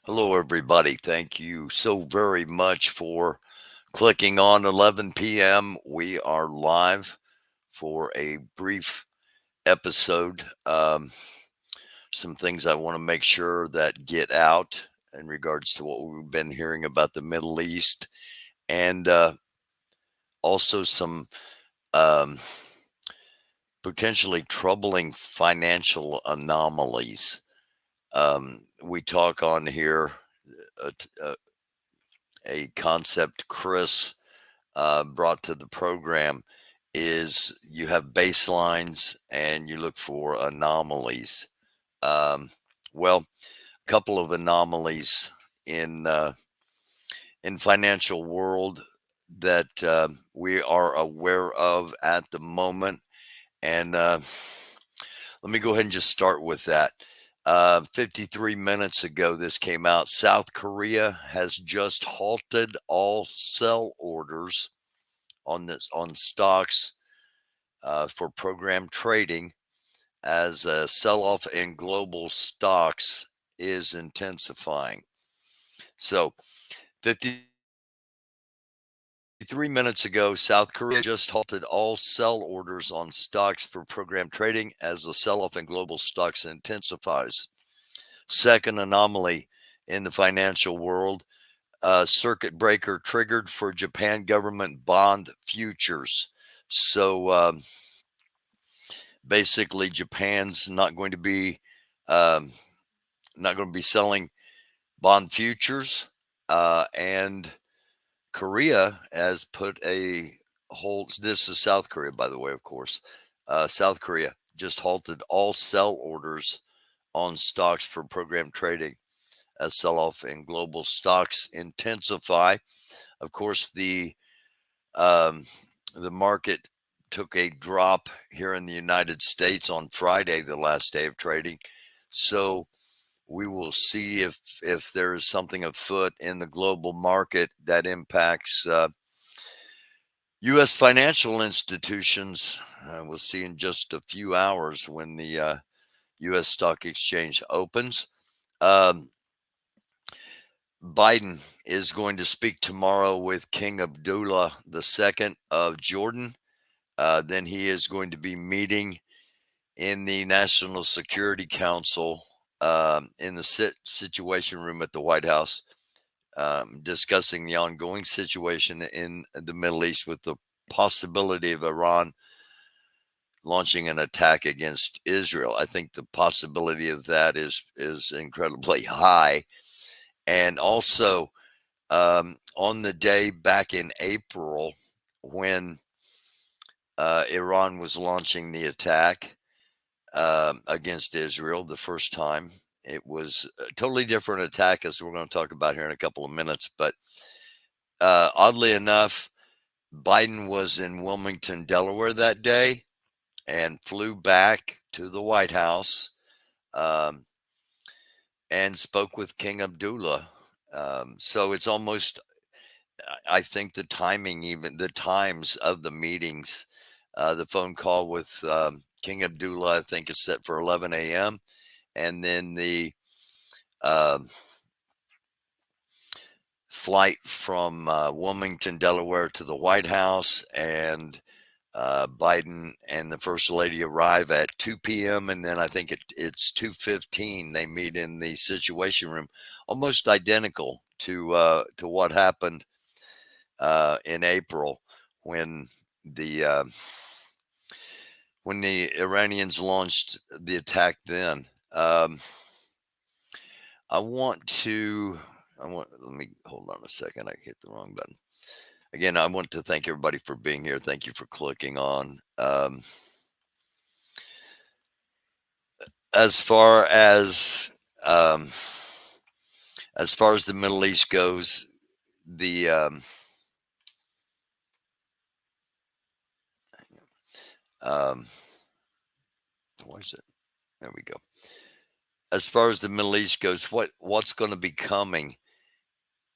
Hello, everybody. Thank you so very much for clicking on 11 p.m. We are live for a brief episode. Some things I want to make sure that get out in regards to what we've been hearing about the Middle East and also some um, potentially troubling financial anomalies. We talk on here a concept Chris brought to the program is you have baselines and you look for anomalies. Um, well, a couple of anomalies in uh, in financial world that we are aware of at the moment, and let me go ahead and just start with that. 53 minutes ago, this came out. South Korea has just halted all sell orders on stocks for program trading as a sell-off in global stocks is intensifying. So, 53 minutes ago, South Korea just halted all sell orders on stocks for program trading as the sell-off in global stocks intensifies. Second anomaly in the financial world, circuit breaker triggered for Japan government bond futures. So, basically Japan's um, not going to be selling bond futures, and Korea has put a hold. This is South Korea, by the way, of course. South Korea just halted all sell orders on stocks for program trading as sell-off in global stocks intensify. Of course, um, the market took a drop here in the United States on Friday, the last day of trading. So we will see if there is something afoot in the global market that impacts U.S. financial institutions. We'll see in just a few hours when the U.S. stock exchange opens. Um, Biden is going to speak tomorrow with King Abdullah II of Jordan. Then he is going to be meeting in the National Security Council in the Situation Room at the White House, discussing the ongoing situation in the Middle East with the possibility of Iran launching an attack against Israel. I think the possibility of that is incredibly high. And also, on the day back in April when Iran was launching the attack against Israel the first time. It was a totally different attack, as we're going to talk about here in a couple of minutes. But oddly enough, Biden was in Wilmington, Delaware that day and flew back to the White House um, and spoke with King Abdullah. So it's almost, I think the timing, even the times of the meetings, the phone call with King Abdullah, I think is set for 11 a.m. And then the um, flight from Wilmington, Delaware to the White House, and Biden and the First Lady arrive at 2 p.m. And then I think it's 2:15. They meet in the Situation Room, almost identical to what happened in April when the uh, when the Iranians launched the attack. Then I want to. Let me hold on a second. I hit the wrong button. Again, I want to thank everybody for being here. Thank you for clicking on. As far um, as far as the Middle East goes, the um, what is it? There we go. As far as the Middle East goes, what's going to be coming?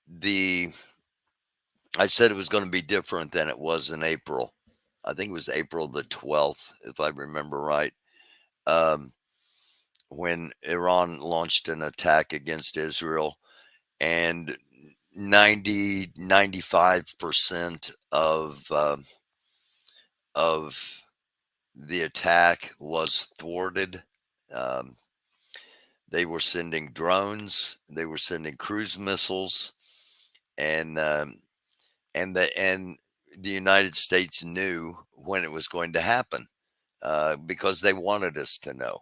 The I said it was going to be different than it was in April. I think it was April the 12th, if I remember right, um, when Iran launched an attack against Israel. and 95% of the attack was thwarted. Um, they were sending drones, they were sending cruise missiles, and the United States knew when it was going to happen because they wanted us to know.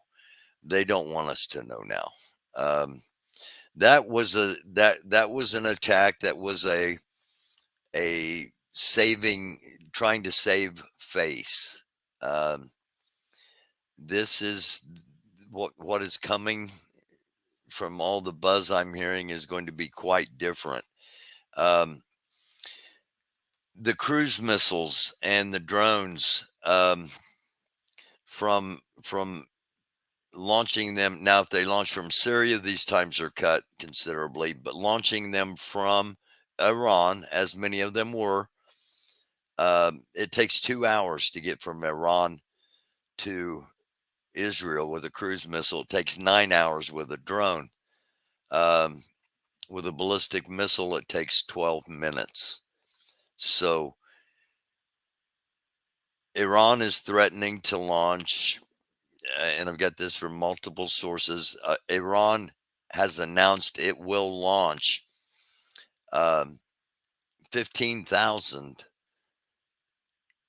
They don't want us to know now. Um, that was an attack. That was a saving, trying to save face. Um, this is what is coming from all the buzz I'm hearing is going to be quite different. Um, the cruise missiles and the drones, from launching them now, if they launch from Syria, these times are cut considerably, but launching them from Iran, as many of them were, it takes 2 hours to get from Iran to Israel with a cruise missile. It takes 9 hours with a drone. Um, with a ballistic missile, it takes 12 minutes. So Iran is threatening to launch, and I've got this from multiple sources. Iran has announced it will launch um, 15,000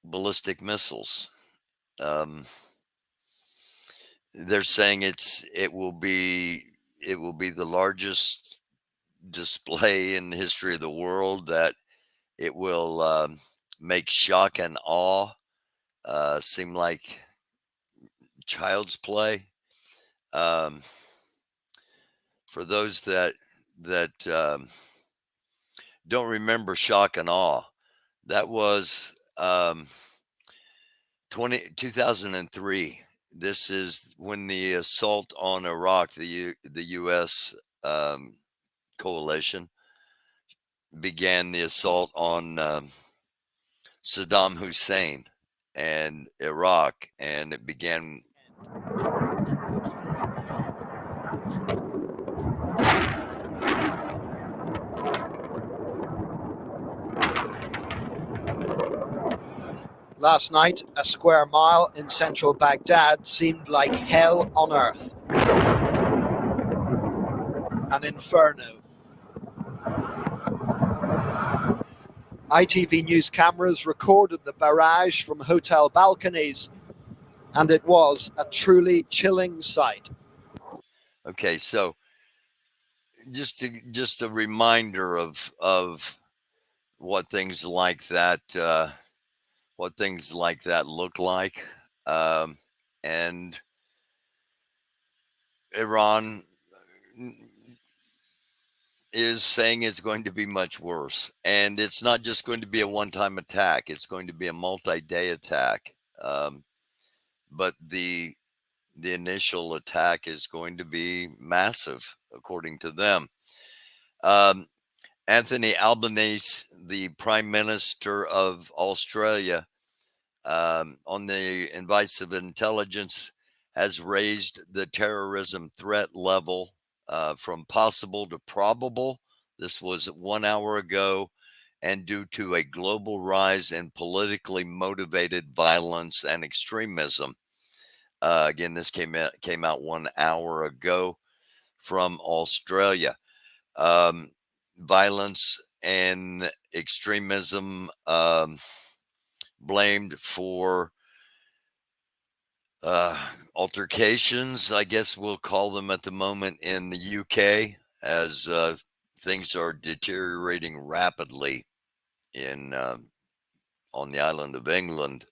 ballistic missiles. Um, they're saying it will be the largest display in the history of the world. That it will make shock and awe seem like child's play. Um, for those that don't remember shock and awe, that was 2003. This is when the assault on Iraq, the U.S. Coalition began the assault on Saddam Hussein and Iraq, and it began. Last night, a square mile in central Baghdad seemed like hell on earth. An inferno. ITV News cameras recorded the barrage from hotel balconies, and it was a truly chilling sight. Okay, so just a reminder of what things like that look like, and Iran is saying it's going to be much worse, and it's not just going to be a one-time attack. It's going to be a multi-day attack. But the initial attack is going to be massive, according to them. Um, Anthony Albanese, the Prime Minister of Australia, on the advice of intelligence, has raised the terrorism threat level from possible to probable. This was 1 hour ago, and due to a global rise in politically motivated violence and extremism. Again, this came out 1 hour ago from Australia. Um, Violence and extremism blamed for altercations, I guess we'll call them at the moment, in the UK, as things are deteriorating rapidly in on the island of England,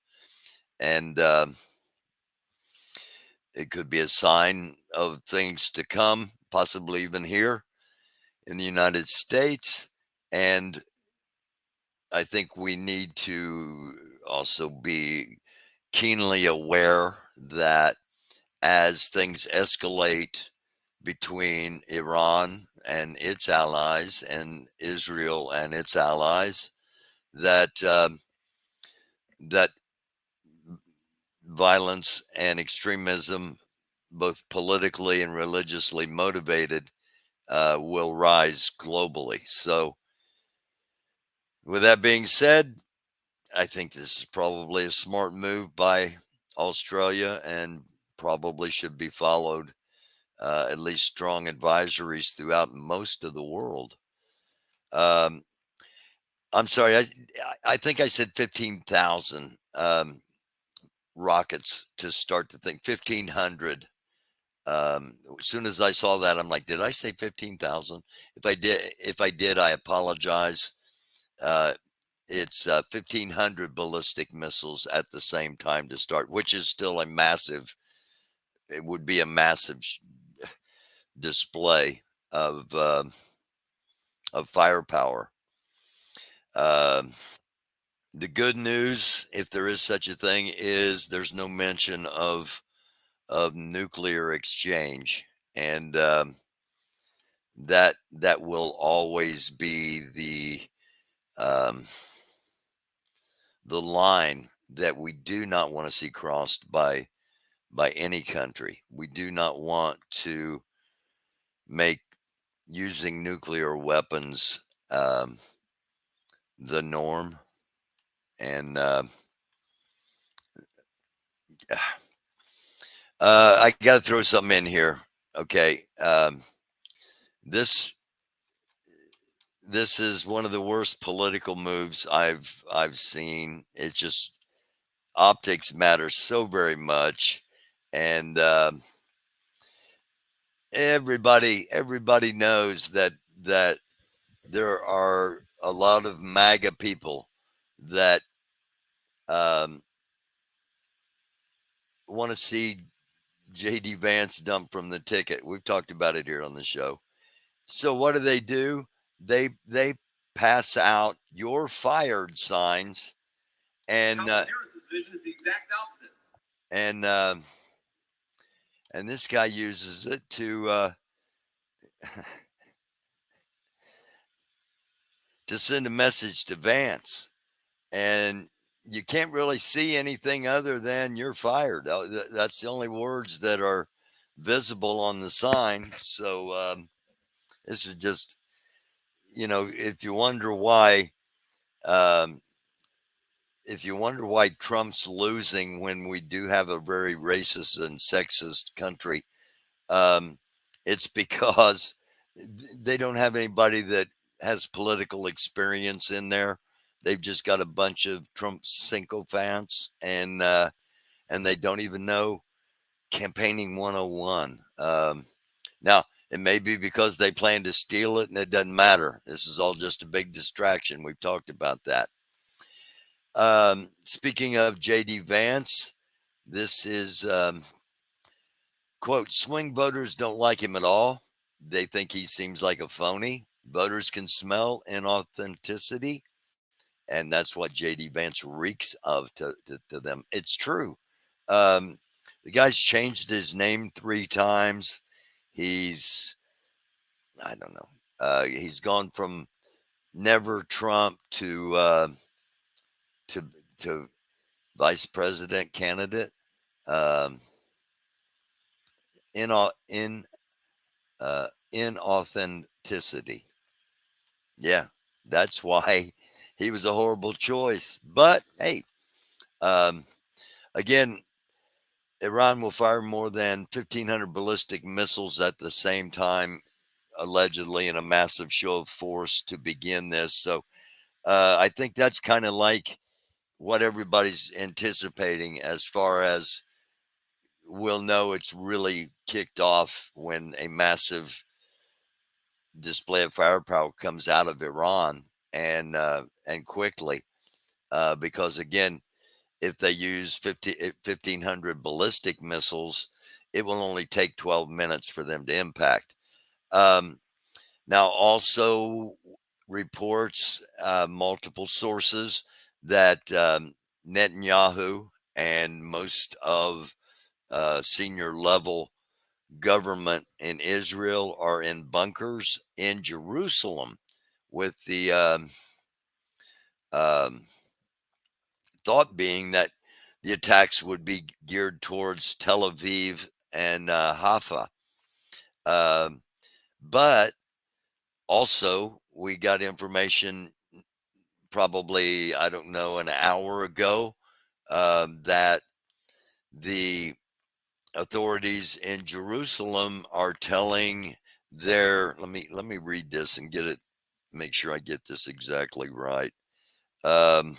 and it could be a sign of things to come, possibly even here in the United States. And I think we need to also be keenly aware that as things escalate between Iran and its allies and Israel and its allies, that that violence and extremism, both politically and religiously motivated, will rise globally. So, with that being said, I think this is probably a smart move by Australia and probably should be followed. At least strong advisories throughout most of the world. Um, I'm sorry, I think I said 15,000 rockets to start the thing. 1,500. As soon as I saw that, I'm like, did I say 15,000? If I did, I apologize. Uh, it's 1,500 ballistic missiles at the same time to start, which is still a massive. It would be a massive display of uh, of firepower. Um the good news, if there is such a thing, is there's no mention of nuclear exchange, and that will always be um, the line that we do not want to see crossed by any country. We do not want to make using nuclear weapons the norm, and I got to throw something in here. Okay, this this is one of the worst political moves I've seen. It just optics matter so very much, and everybody knows that there are a lot of MAGA people that um, want to see JD Vance dumped from the ticket. We've talked about it here on the show. So what do? They pass out "You're fired" signs, and and uh, and this guy uses it to send a message to Vance, and you can't really see anything other than "You're fired." That's the only words that are visible on the sign. So this is just, if you wonder why. Um, if you wonder why Trump's losing when we do have a very racist and sexist country, um, it's because they don't have anybody that has political experience in there. They've just got a bunch of Trump sycophants, and they don't even know campaigning 101. Now, it may be because they plan to steal it and it doesn't matter. This is all just a big distraction. We've talked about that. Speaking of JD Vance, this is quote, swing voters don't like him at all. They think he seems like a phony. Voters can smell inauthenticity. And that's what JD Vance reeks of to them. It's true. Um, the guy's changed his name 3 times. He's, I don't know, he's gone from never Trump to, to vice president candidate. Um, in, in, inauthenticity. Yeah, that's why he was a horrible choice. But hey, um, again, Iran will fire more than 1,500 ballistic missiles at the same time, allegedly, in a massive show of force to begin this. So I think that's kind of like what everybody's anticipating, as far as we'll know it's really kicked off when a massive display of firepower comes out of Iran, and quickly, because again, if they use 1,500 ballistic missiles, it will only take 12 minutes for them to impact. Um, Now, also reports, multiple sources, that Netanyahu and most of senior level government in Israel are in bunkers in Jerusalem, with the um, thought being that the attacks would be geared towards Tel Aviv and Haifa. Um, but Also, we got information probably, I don't know, an hour ago that the authorities in Jerusalem are telling their let me read this and get it, make sure I get this exactly right. Um,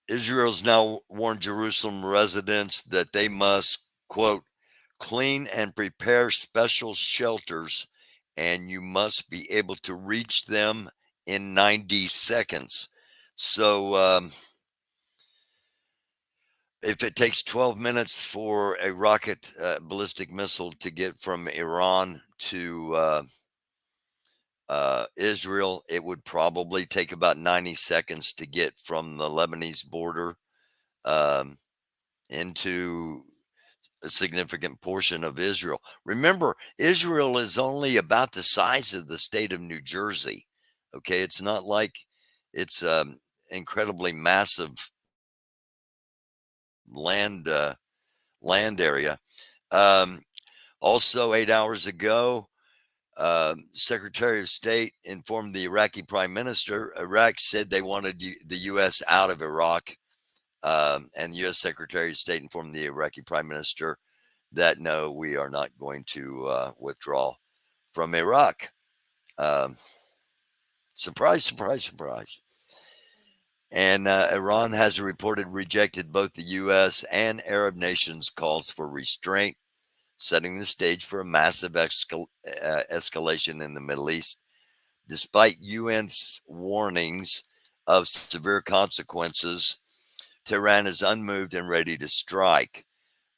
Israel's now warned Jerusalem residents that they must, quote, clean and prepare special shelters, and you must be able to reach them in 90 seconds. So, if it takes 12 minutes for a rocket ballistic missile to get from Iran to Israel, it would probably take about 90 seconds to get from the Lebanese border um, into a significant portion of Israel. Remember, Israel is only about the size of the state of New Jersey. Okay, it's not like it's incredibly massive land land area. Um, Also, 8 hours ago, Secretary of State informed the Iraqi Prime Minister. Iraq said they wanted the U.S. out of Iraq, and the U.S. Secretary of State informed the Iraqi Prime Minister that no, we are not going to withdraw from Iraq. Um, Surprise, surprise, surprise. And Iran has reported rejected both the U.S. and Arab nations' calls for restraint, setting the stage for a massive escalation in the Middle East. Despite UN's warnings of severe consequences, Tehran is unmoved and ready to strike.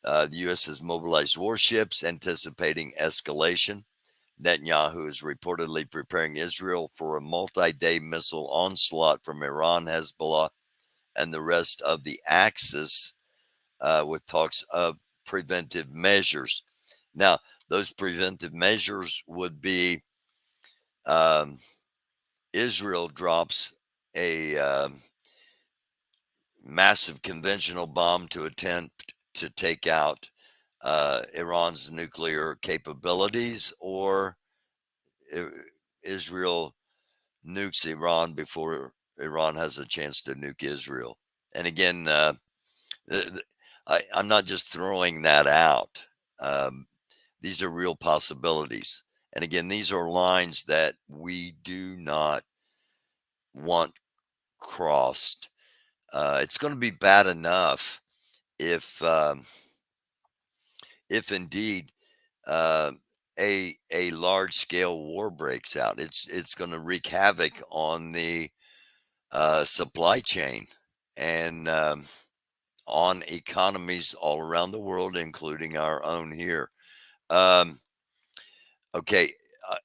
The U.S. has mobilized warships, anticipating escalation. Netanyahu is reportedly preparing Israel for a multi day missile onslaught from Iran, Hezbollah, and the rest of the Axis, with talks of preventive measures. Now, those preventive measures would be um, Israel drops a massive conventional bomb to attempt to take out Iran's nuclear capabilities, or Israel nukes Iran before Iran has a chance to nuke Israel. And again, I'm not just throwing that out. Um, these are real possibilities. And again, these are lines that we do not want crossed. It's going to be bad enough if if indeed uh, a large scale war breaks out. It's going to wreak havoc on the supply chain and on economies all around the world, including our own here. Um, okay,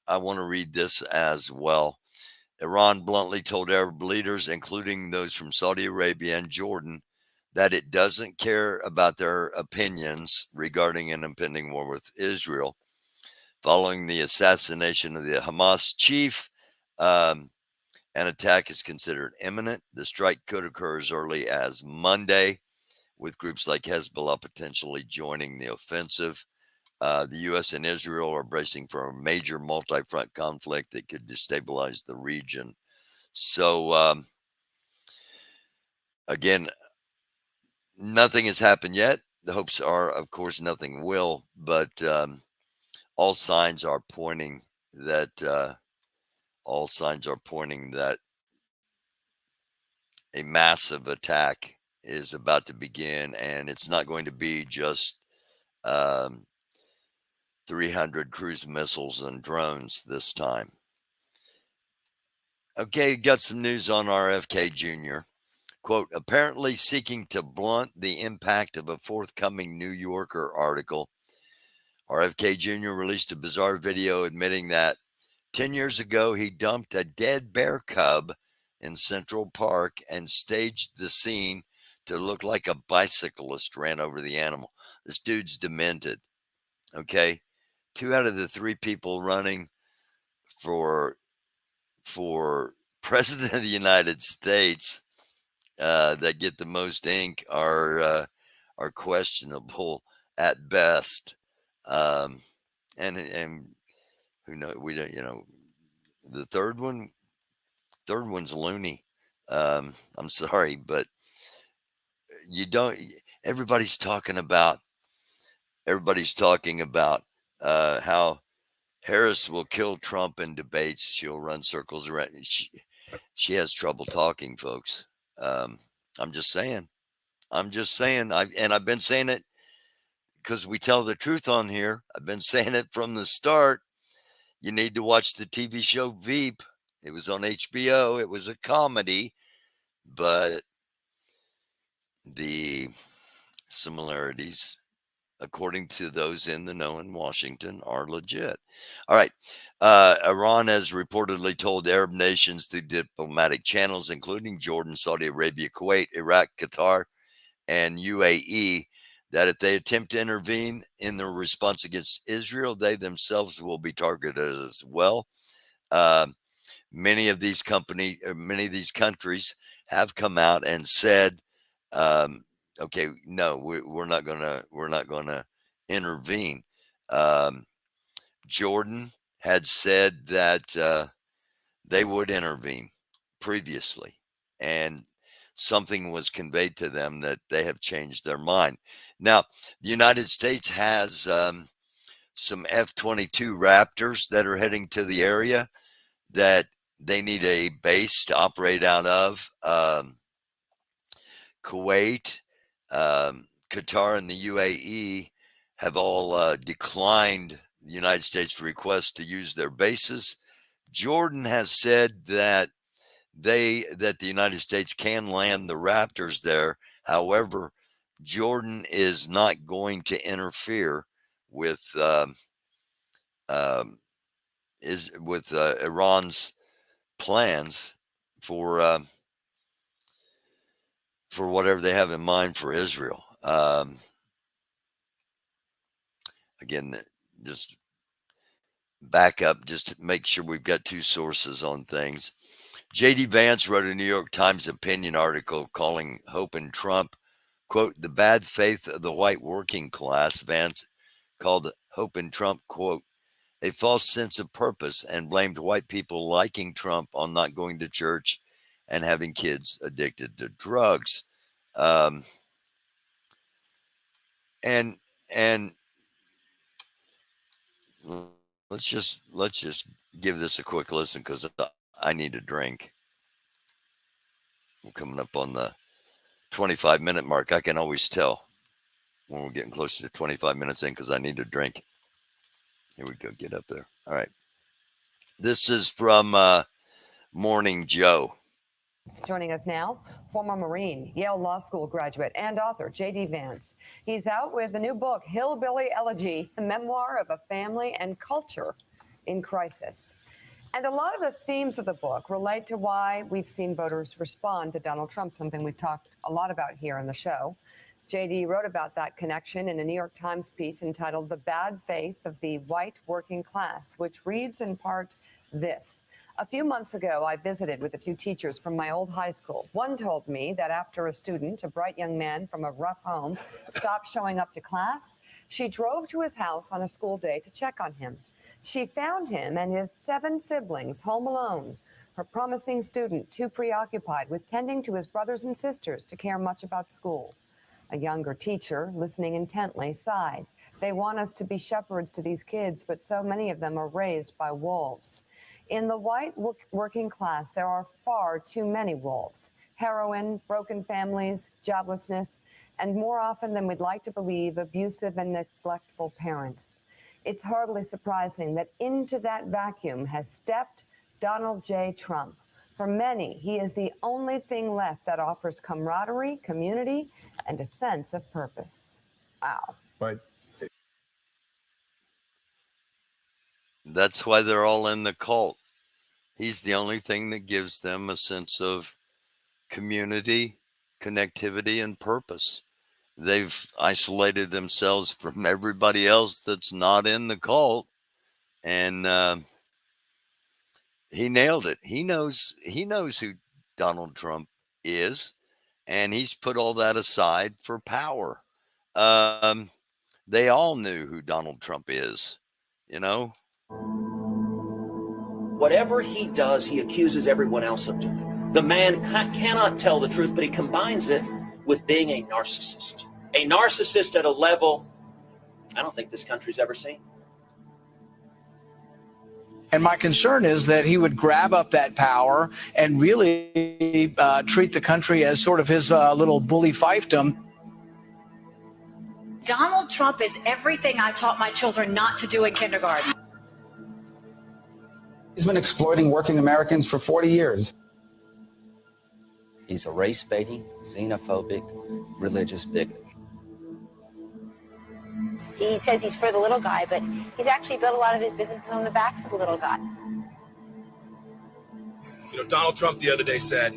I want to read this as well. Iran bluntly told Arab leaders, including those from Saudi Arabia and Jordan, that it doesn't care about their opinions regarding an impending war with Israel. Following the assassination of the Hamas chief, um, an attack is considered imminent. The strike could occur as early as Monday, with groups like Hezbollah potentially joining the offensive. The U.S. and Israel are bracing for a major multi front conflict that could destabilize the region. So, again, nothing has happened yet. The hopes are, of course, nothing will, but all signs are pointing that all signs are pointing that a massive attack is about to begin, and it's not going to be just um, 300 cruise missiles and drones this time. Okay, got some news on RFK Jr. Quote, apparently seeking to blunt the impact of a forthcoming New Yorker article, RFK Jr. released a bizarre video admitting that 10 years ago he dumped a dead bear cub in Central Park and staged the scene to look like a bicyclist ran over the animal. This dude's demented. Okay. Two out of the three people running for for president of the United States that get the most ink are questionable at best. Um, and who knows? We don't. The third one's loony. I'm sorry, but you don't. Everybody's talking about. Everybody's talking about how Harris will kill Trump in debates. She'll run circles around. She has trouble talking, folks. Um, I'm just saying. I'm just saying. I've been saying it because we tell the truth on here. I've been saying it from the start. You need to watch the TV show Veep. It was on HBO. It was a comedy, but the similarities, according to those in the know in Washington, are legit. All right. Iran has reportedly told Arab nations through diplomatic channels, including Jordan, Saudi Arabia, Kuwait, Iraq, Qatar, and UAE, that if they attempt to intervene in the response against Israel, they themselves will be targeted as well. Uh, many of these countries have come out and said, um, "Okay, no, we're not gonna intervene." Um, Jordan had said that they would intervene previously, and something was conveyed to them that they have changed their mind. Now, the United States has some F-22 Raptors that are heading to the area that they need a base to operate out of. Kuwait, Qatar, and the UAE have all declined the United States' request to use their bases. Jordan has said that the United States can land the Raptors there. However, Jordan is not going to interfere with um, Iran's plans for uh, for whatever they have in mind for Israel. Again, just back up, just to make sure we've got two sources on things. J.D. Vance wrote a New York Times opinion article calling Hope and Trump, quote, the bad faith of the white working class. Vance called Hope and Trump, quote, a false sense of purpose, and blamed white people liking Trump on not going to church and having kids addicted to drugs. Um, and and let's just give this a quick listen because I need a drink. We're coming up on the 25-minute mark. I can always tell when we're getting closer to 25 minutes in because I need a drink. Here we go. Get up there. All right. This is from Morning Joe. Joining us now, former Marine, Yale Law School graduate, and author J.D. Vance. He's out with the new book, Hillbilly Elegy, a memoir of a family and culture in crisis. And a lot of the themes of the book relate to why we've seen voters respond to Donald Trump, something we've talked a lot about here on the show. JD wrote about that connection in a New York Times piece entitled The Bad Faith of the White Working Class, which reads in part this. A few months ago, I visited with a few teachers from my old high school. One told me that after a student, a bright young man from a rough home, stopped showing up to class, she drove to his house on a school day to check on him. She found him and his 7 siblings home alone, her promising student too preoccupied with tending to his brothers and sisters to care much about school. A younger teacher, listening intently, sighed. They want us to be shepherds to these kids, but so many of them are raised by wolves. In the white working class, there are far too many wolves. Heroin, broken families, joblessness, and more often than we'd like to believe, abusive and neglectful parents. It's hardly surprising that into that vacuum has stepped Donald J. Trump. For many, he is the only thing left that offers camaraderie, community, and a sense of purpose. Wow. But That's why they're all in the cult. He's the only thing that gives them a sense of community, connectivity, and purpose. They've isolated themselves from everybody else that's not in the cult, and he nailed it. He knows who Donald Trump is, and he's put all that aside for power. Um, they all knew who Donald Trump is. You know, whatever he does, he accuses everyone else of doing. The man cannot tell the truth, but he combines it with being a narcissist. A narcissist at a level I don't think this country's ever seen. And my concern is that he would grab up that power and really treat the country as sort of his little bully fiefdom. Donald Trump is everything I taught my children not to do in kindergarten. He's been exploiting working Americans for 40 years. He's a race-baiting, xenophobic, religious bigot. He says he's for the little guy, but he's actually built a lot of his businesses on the backs of the little guy. You know, Donald Trump the other day said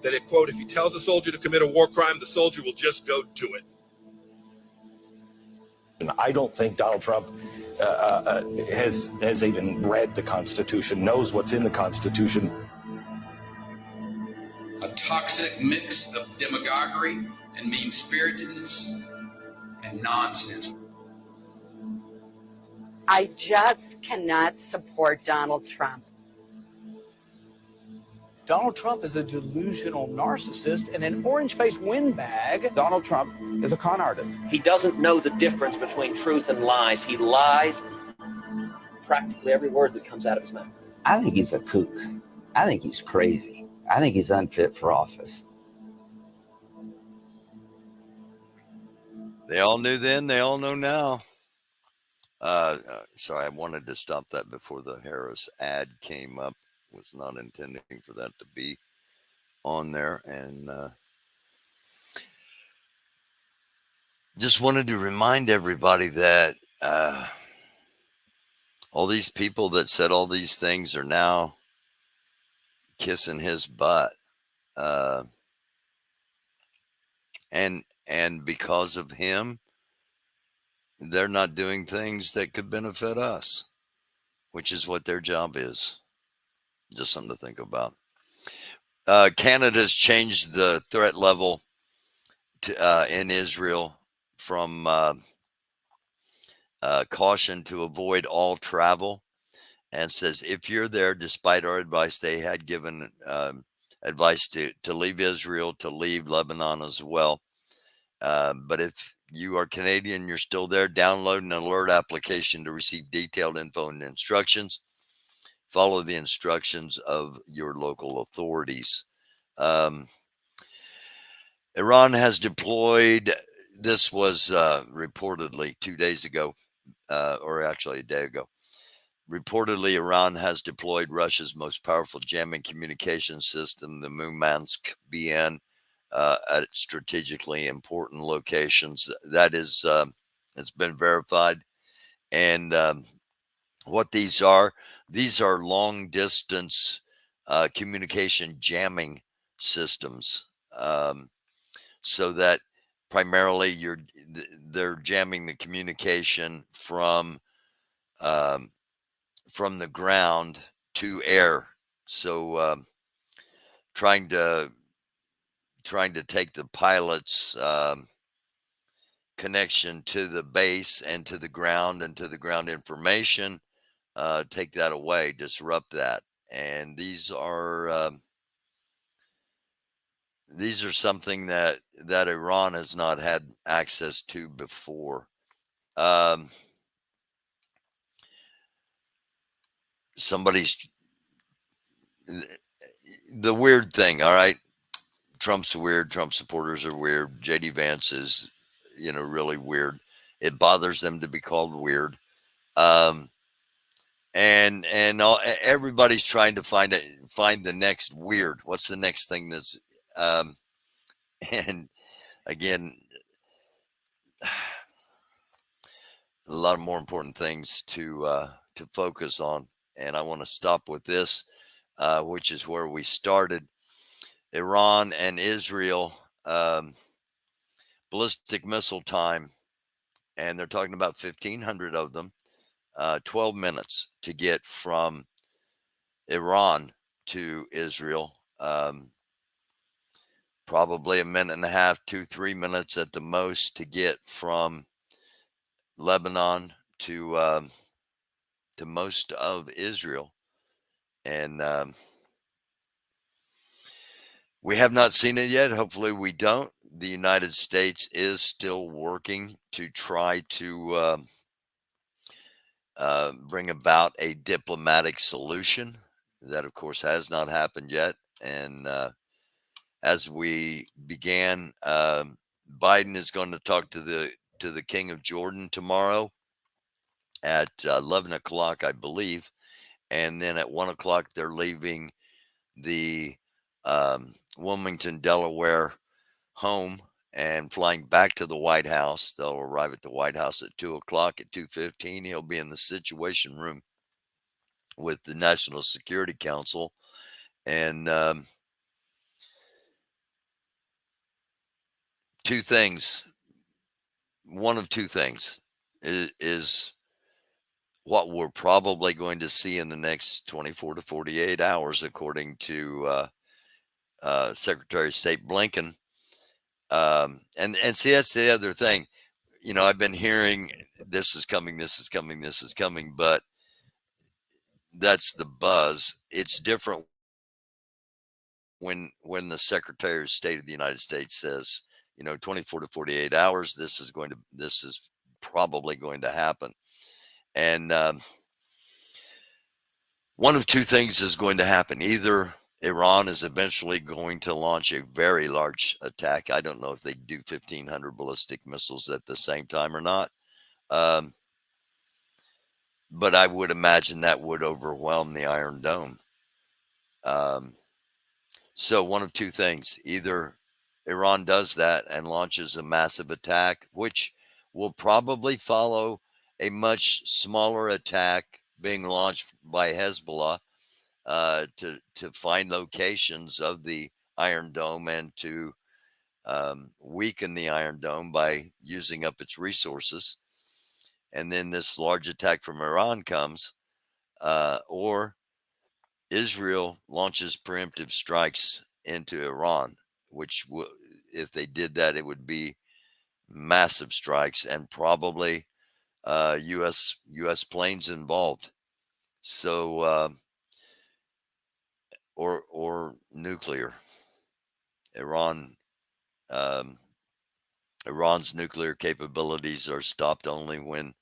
that, it, quote, if he tells a soldier to commit a war crime, the soldier will just go do it. And I don't think Donald Trump has even read the Constitution, knows what's in the Constitution. A toxic mix of demagoguery and mean-spiritedness and nonsense. I just cannot support Donald Trump. Donald Trump is a delusional narcissist and an orange-faced windbag. Donald Trump is a con artist. He doesn't know the difference between truth and lies. He lies practically every word that comes out of his mouth. I think he's a kook. I think he's crazy. I think he's unfit for office. they all knew then, they all know now. Sorry, I wanted to stop that before the Harris ad came up. Was not intending for that to be on there. And just wanted to remind everybody that all these people that said all these things are now kissing his butt. And because of him, they're not doing things that could benefit us, which is what their job is. Just something to think about. Canada's changed the threat level in Israel from caution to avoid all travel, and says if you're there, despite our advice, they had given advice to leave Israel, to leave Lebanon as well. But if you are Canadian, you're still there, download an alert application to receive detailed info and instructions. Follow the instructions of your local authorities. Iran has deployed, this was reportedly 2 days ago, or actually a day ago. Reportedly, Iran has deployed Russia's most powerful jamming communication system, the Murmansk BN, at strategically important locations. That is, it's been verified. And what these are long distance communication jamming systems, so that primarily they're jamming the communication from the ground to air. So trying to take the pilot's connection to the base and to the ground information, take that away, disrupt that. And these are something that Iran has not had access to before. The weird thing, all right, Trump's weird, Trump supporters are weird, JD Vance is, really weird. It bothers them to be called weird. And everybody's trying to find the next weird. What's the next thing that's and again, a lot of more important things to focus on. And I want to stop with this, which is where we started. Iran and Israel, ballistic missile time, and they're talking about 1,500 of them, 12 minutes to get from Iran to Israel, probably a minute and a half, 2-3 minutes at the most to get from Lebanon to to most of Israel. And we have not seen it yet. Hopefully, we don't. The United States is still working to try to bring about a diplomatic solution. That, of course, has not happened yet. And as we began, Biden is going to talk to the King of Jordan tomorrow at 11 o'clock, I believe. And then at 1 o'clock, they're leaving the Wilmington, Delaware home and flying back to the White House. They'll arrive at the White House at 2 o'clock. At 2:15, he'll be in the Situation Room with the National Security Council. And two things, one of two things is what we're probably going to see in the next 24 to 48 hours, according to Secretary of State Blinken. And see, that's the other thing. You know, I've been hearing this is coming, this is coming, this is coming, but that's the buzz. It's different when the Secretary of State of the United States says, 24 to 48 hours, this is probably going to happen. And one of two things is going to happen. Either Iran is eventually going to launch a very large attack. I don't know if they do 1,500 ballistic missiles at the same time or not. But I would imagine that would overwhelm the Iron Dome. So one of two things. Either Iran does that and launches a massive attack, which will probably follow a much smaller attack being launched by Hezbollah to find locations of the Iron Dome and to weaken the Iron Dome by using up its resources. And then this large attack from Iran comes, or Israel launches preemptive strikes into Iran, which if they did that, it would be massive strikes and probably U.S. planes involved. So or nuclear. Iran Iran's nuclear capabilities are stopped only when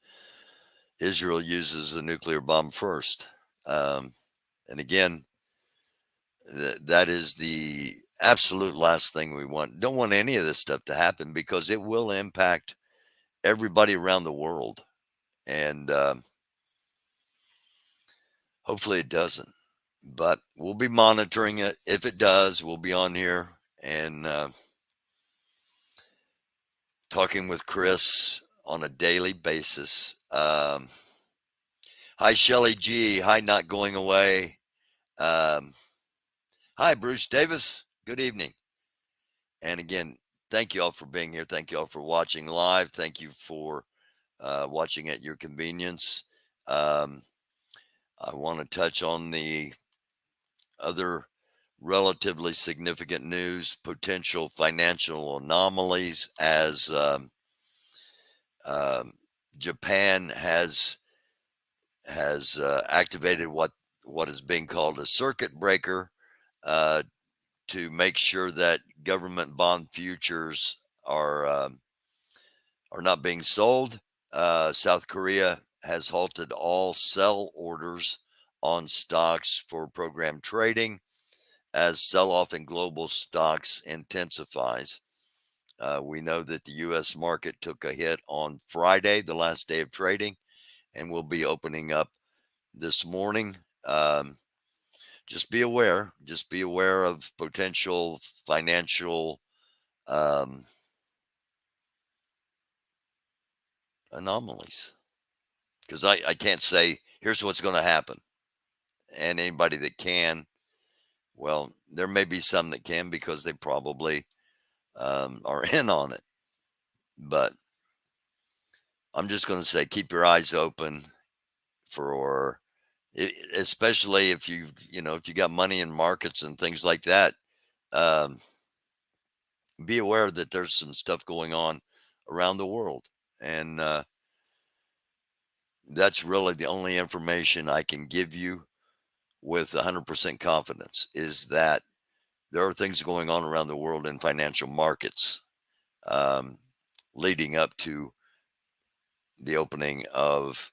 Israel uses a nuclear bomb first. And again, that is the absolute last thing we want. Don't want any of this stuff to happen because it will impact everybody around the world. And hopefully it doesn't. But we'll be monitoring it. If it does, we'll be on here and talking with Chris on a daily basis. Hi, Shelly G. Hi, Not Going Away. Hi, Bruce Davis. Good evening. And again, thank you all for being here. Thank you all for watching live. Thank you for watching at your convenience. I want to touch on the other relatively significant news, potential financial anomalies as Japan has activated what is being called a circuit breaker to make sure that government bond futures are not being sold. South Korea has halted all sell orders on stocks for program trading as sell-off in global stocks intensifies. We know that the U.S. market took a hit on Friday, the last day of trading, and will be opening up this morning. Just be aware. Just be aware of potential financial anomalies. Because I can't say, here's what's going to happen. And anybody that can, well, there may be some that can because they probably are in on it. But I'm just going to say, keep your eyes open for, especially if you got money in markets and things like that. Be aware that there's some stuff going on around the world, and that's really the only information I can give you with 100% confidence, is that there are things going on around the world in financial markets um, leading up to the opening of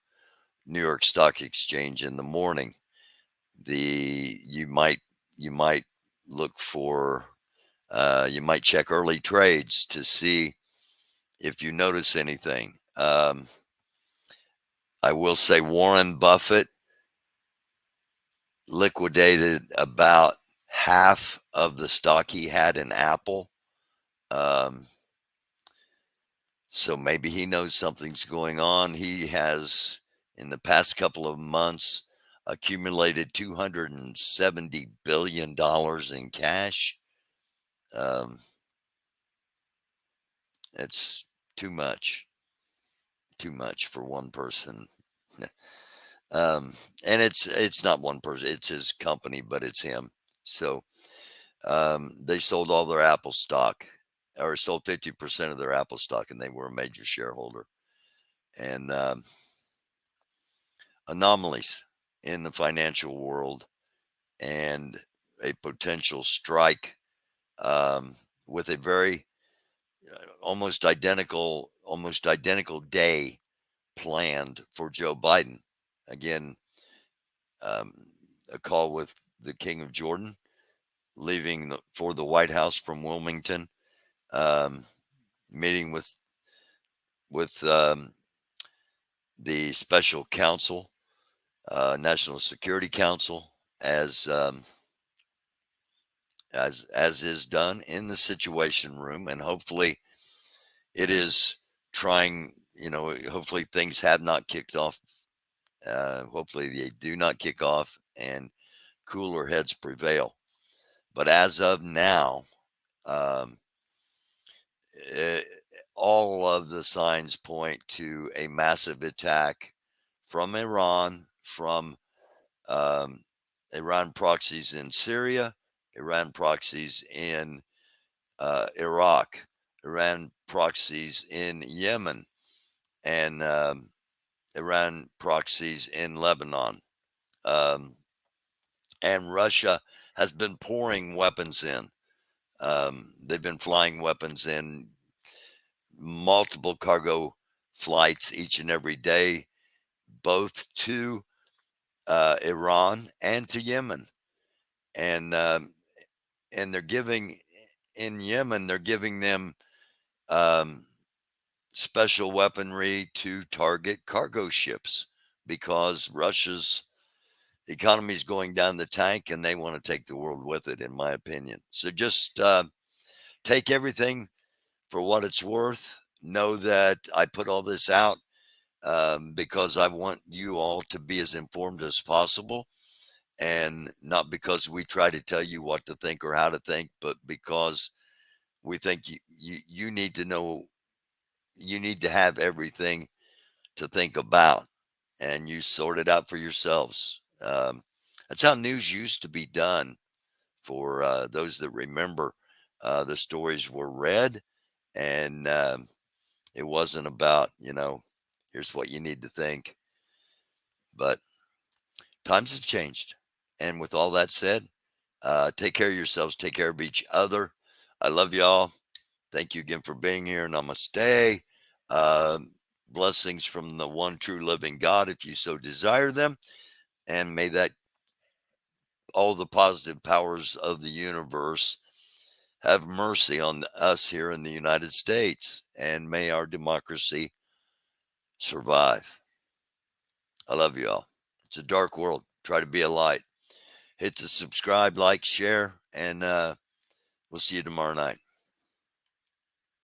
New York Stock Exchange in the morning. You might look for you might check early trades to see if you notice anything. I will say Warren Buffett liquidated about half of the stock he had in Apple. Um, so maybe he knows something's going on. He has, in the past couple of months, accumulated $270 billion in cash. Um, it's too much for one person. And it's not one person, it's his company, but it's him. So they sold all their Apple stock, or sold 50% of their Apple stock, and they were a major shareholder. And anomalies in the financial world, and a potential strike with a very almost identical day planned for Joe Biden. Again, um, a call with the King of Jordan leaving for the White House from Wilmington, um, meeting with the special counsel, National Security Council, as is done in the Situation Room, and hopefully it is trying. Hopefully things have not kicked off. Hopefully they do not kick off, and cooler heads prevail. But as of now, um, eh, all of the signs point to a massive attack from Iran, from um, Iran proxies in Syria, Iran proxies in Iraq, Iran proxies in Yemen, and Iran proxies in Lebanon. Um, and Russia has been pouring weapons in. They've been flying weapons in, multiple cargo flights each and every day, both to Iran and to Yemen. And they're giving, in Yemen, they're giving them um, special weaponry to target cargo ships, because Russia's economy is going down the tank and they want to take the world with it, in my opinion. So just take everything for what it's worth. Know that I put all this out because I want you all to be as informed as possible, and not because we try to tell you what to think or how to think, but because we think you need to know, you need to have everything to think about, and you sort it out for yourselves. That's how news used to be done. For those that remember, the stories were read, and it wasn't about, here's what you need to think. But times have changed. And with all that said, take care of yourselves, take care of each other. I love y'all. Thank you again for being here. Namaste. Blessings from the one true living God, if you so desire them. And may that all the positive powers of the universe have mercy on us here in the United States, and may our democracy survive. I love you all. It's a dark world. Try to be a light. Hit the subscribe, like, share, and we'll see you tomorrow night.